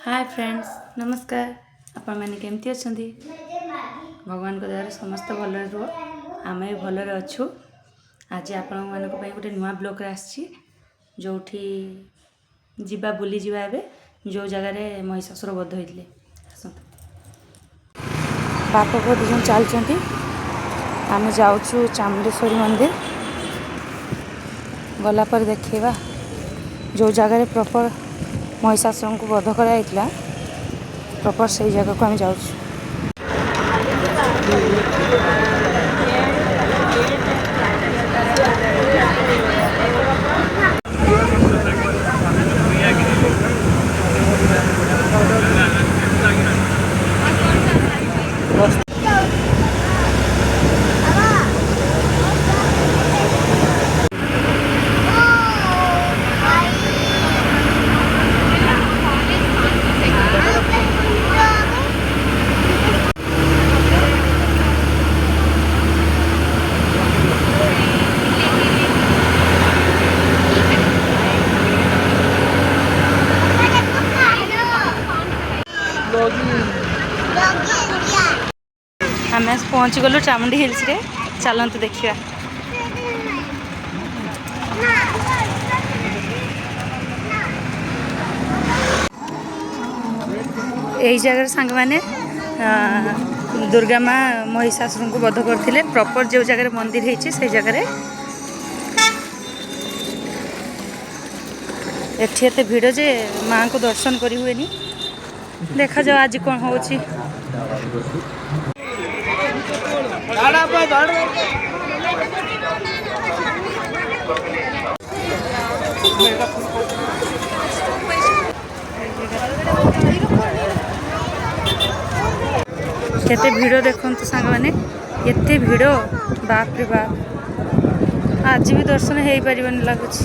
Hi friends नमस्कार आपण मैंने केमती अच्छा भगवान को दयार समस्त भल रुह आम भी भलरे अच्छु। आज आपण मान गोटे नुआ ब्लॉग आसी जो जीवा बुली जीवा एबे जो जगह महिषासुर बध होते बाप को दिन चलती आम जाऊँ चामुंडेश्वरी मंदिर गलापर देखा जो जगह प्रॉपर महिषासुर को बध कराइला प्रॉपर से जगह को आम जाऊँ। आम पहुँची गलु चामुंडी हिल्स रे चलतु देखा। यही जगह सांग मैंने दुर्गा माँ महिषासुर को बध करते प्रॉपर जो जगह मंदिर है से जगह एते भिड़ जे माँ को दर्शन करी हुए नहीं। देखा जाओ आज कौन हो केते भिड़ देखते सांग मैंने एते भिड़ बाप रे बाप आज भी दर्शन हो पार लगुच।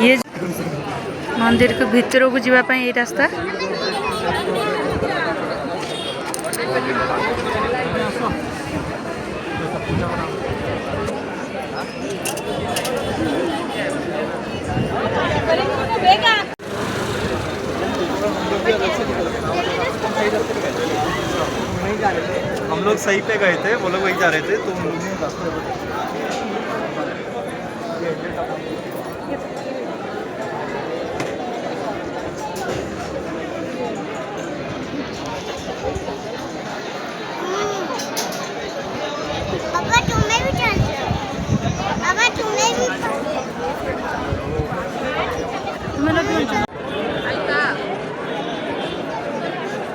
ये मंदिर को भीतर को जीवाई ये रास्ता हम लोग सही पे गए थे, वो लोग वही जा रहे थे तो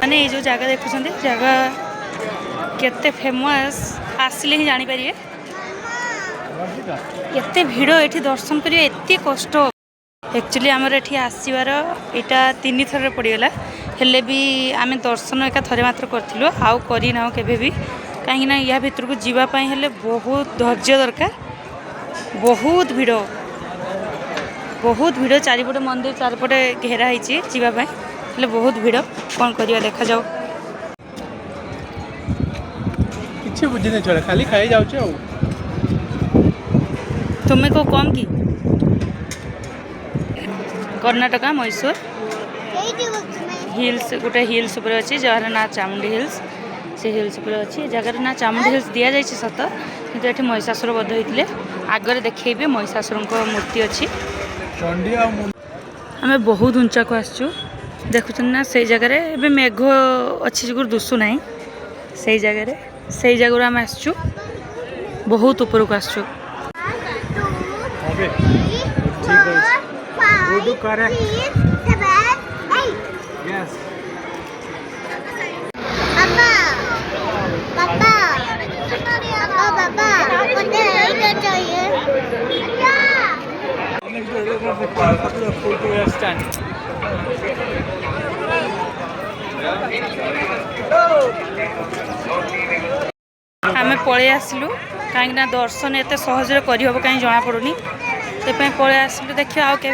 मैंने ये जो जगह देखुं जगह केते फेमस आसिले ही जापर एते भिड़ ये दर्शन करिए एते कष्ट एक्चुअली आमर ये आसबार यहाँ 3 थर पड़गला हेले भी आम दर्शन एका थरे मात्र करूँ आउ करना केबे भी कहीं या भीतर को जीवाई हेले बहुत धैर्य दरकार। बहुत भिड़ चारिपटे मंदिर चारिपटे घेरा होगापी हेले बहुत भिड़ कौन करिया देखा जाओ। किसी बुझी नहीं चले खाली खाई जाऊँ। तुम्हें को कम कि कर्नाटका मैसूर हिल्स गोटे हिल्स उपर अच्छी जार ना चामुंडी हिल्स से हिल्स उपर अच्छी जगार ना चामुंडी हिल्स दि जाए सत कि ये महिषासुर बध होते आगे देखेबे महिषासुर मूर्ति अच्छी। आम बहुत उंचा को आसचु देखुन ना से जगह मेघ अच्छी जगह दुसु ना से जगह आम आसचु बहुत ऊपर को आसचु। आम पलि आसलु कहीं दर्शन एत सहज करहब कहीं जना पड़ूनी से पलि आसलु देखिए आउ के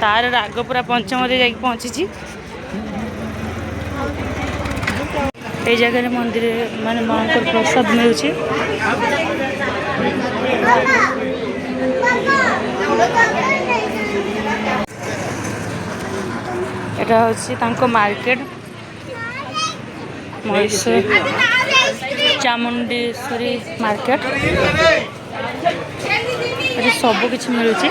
तार राग पूरा पंचम जाकि पहुँची এই জায়গায় মন্দিরে মানে মাଙ୍କର ପ୍ରସାଦ ମିଳୁଛି। এটা হচ্ছে ତାଙ୍କ ମାର୍କେଟ ମହେଶ୍ୱର ଚାମୁଣ୍ଡେଶ୍ୱରୀ ମାର୍କେଟ। ଏଠି ସବୁ କିଛି ମିଳୁଛି।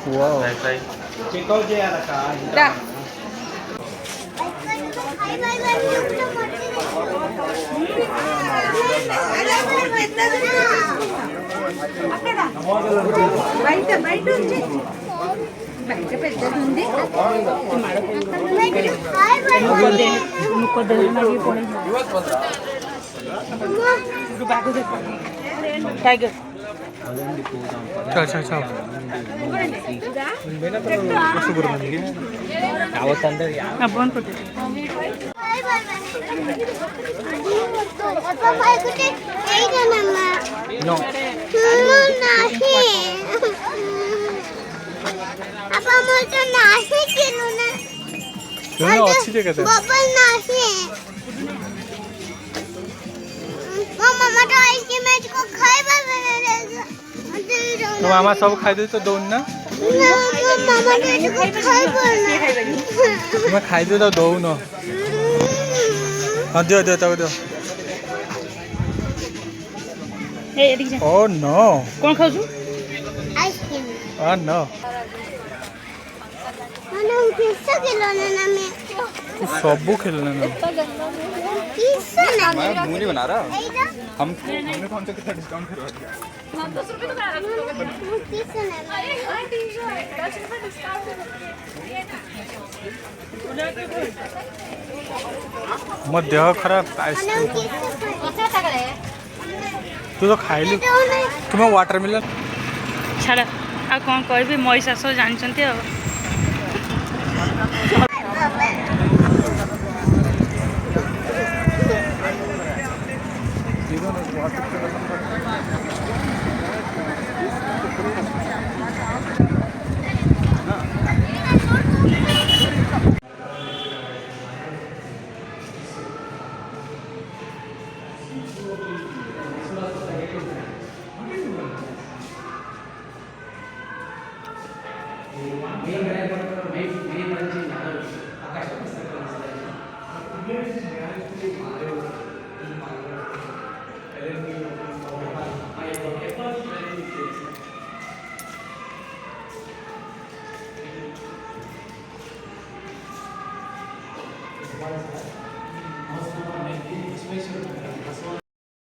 वाओ टाइगर चल चल चल बंद कर नो अच्छी जगह था तो मामा सब खाई दे तो दौन ना मैं खाई दे तो दौन हाँ दियो दियो तब दियो ओ नो कौन खाऊ आ नो सबू खेलने ना मैं मुंह नहीं बना रहा हमने कौन सा कितना डिस्काउंट करवा दिया मो देह खराब आइसक्रीम तू तो खाइलु तुम्हें वाटरमेलन छाड़ आ कौन कहबी मई चाष जानते आ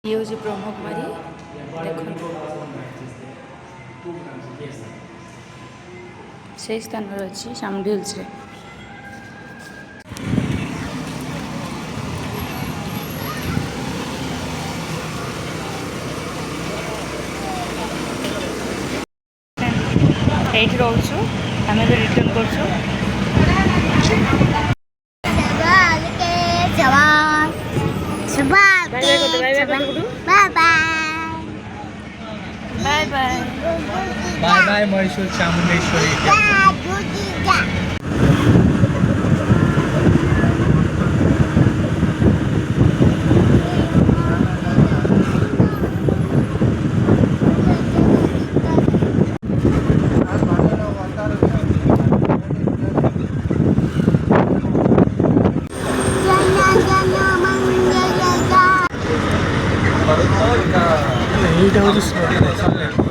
ये हूँ ब्रह्मकुमारी देखो से स्थान अच्छी सामुंडी हिल्स रे एठी रहूँ आम भी रिटर्न करछु bye bye bye bye Mysore Chamundeshwari এইটা হচ্ছে